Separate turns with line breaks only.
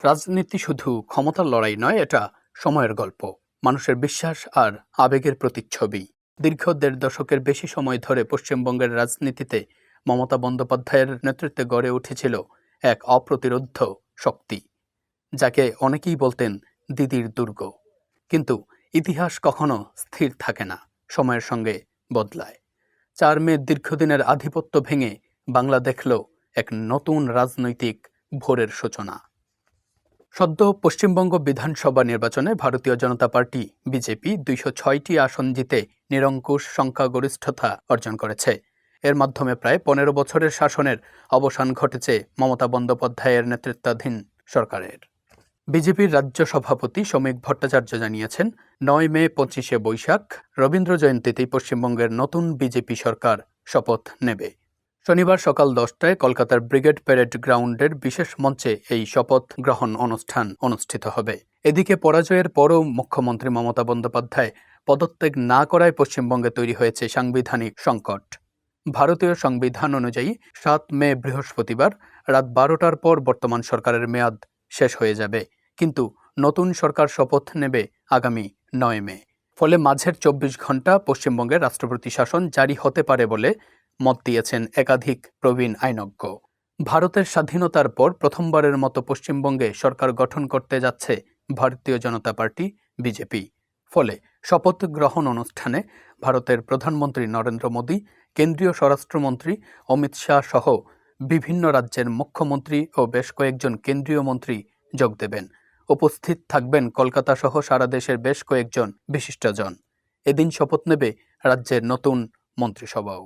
রাজনীতি শুধু ক্ষমতার লড়াই নয়, এটা সময়ের গল্প, মানুষের বিশ্বাস আর আবেগের প্রতিচ্ছবি। দীর্ঘ ১.৫ দশকের বেশি সময় ধরে পশ্চিমবঙ্গের রাজনীতিতে মমতা বন্দ্যোপাধ্যায়ের নেতৃত্বে গড়ে উঠেছিল এক অপ্রতিরোধ্য শক্তি, যাকে অনেকেই বলতেন দিদির দুর্গ। কিন্তু ইতিহাস কখনো স্থির থাকে না, সময়ের সঙ্গে বদলায়। ৪ মে দীর্ঘদিনের আধিপত্য ভেঙে বাংলা দেখল এক নতুন রাজনৈতিক ভোরের সূচনা। সদ্য পশ্চিমবঙ্গ বিধানসভা নির্বাচনে ভারতীয় জনতা পার্টি বিজেপি ২০৬টি আসন জিতে নিরঙ্কুশ সংখ্যাগরিষ্ঠতা অর্জন করেছে। এর মাধ্যমে প্রায় ১৫ বছরের শাসনের অবসান ঘটেছে মমতা বন্দ্যোপাধ্যায়ের নেতৃত্বাধীন সরকারের। বিজেপির রাজ্য সভাপতি শ্রমিক ভট্টাচার্য জানিয়েছেন, ৯ মে ২৫শে বৈশাখ রবীন্দ্র জয়ন্তীতেই পশ্চিমবঙ্গের নতুন বিজেপি সরকার শপথ নেবে। শনিবার সকাল ১০টায় কলকাতার ব্রিগেড প্যারেড গ্রাউন্ডের বিশেষ মঞ্চে এই শপথ গ্রহণ অনুষ্ঠান অনুষ্ঠিত হবে। এদিকে পরাজয়ের পরও মুখ্যমন্ত্রী মমতা বন্দ্যোপাধ্যায় পদত্যাগ না করায় পশ্চিমবঙ্গে তৈরি হয়েছে সাংবিধানিক সংকট। ভারতীয় সংবিধান অনুযায়ী ৭ মে বৃহস্পতিবার রাত ১২টার পর বর্তমান সরকারের মেয়াদ শেষ হয়ে যাবে, কিন্তু নতুন সরকার শপথ নেবে আগামী ৯ মে। ফলে মাঝের ২৪ ঘণ্টা পশ্চিমবঙ্গের রাষ্ট্রপতি শাসন জারি হতে পারে বলে মত দিয়েছেন একাধিক প্রবীণ আইনজ্ঞ। ভারতের স্বাধীনতার পর প্রথমবারের মতো পশ্চিমবঙ্গে সরকার গঠন করতে যাচ্ছে ভারতীয় জনতা পার্টি বিজেপি। ফলে শপথ গ্রহণ অনুষ্ঠানে ভারতের প্রধানমন্ত্রী নরেন্দ্র মোদী, কেন্দ্রীয় স্বরাষ্ট্রমন্ত্রী অমিত শাহ সহ বিভিন্ন রাজ্যের মুখ্যমন্ত্রী ও বেশ কয়েকজন কেন্দ্রীয় মন্ত্রী যোগ দেবেন। উপস্থিত থাকবেন কলকাতা সহ সারা দেশের বেশ কয়েকজন বিশিষ্টজন। এদিন শপথ নেবে রাজ্যের নতুন মন্ত্রিসভাও।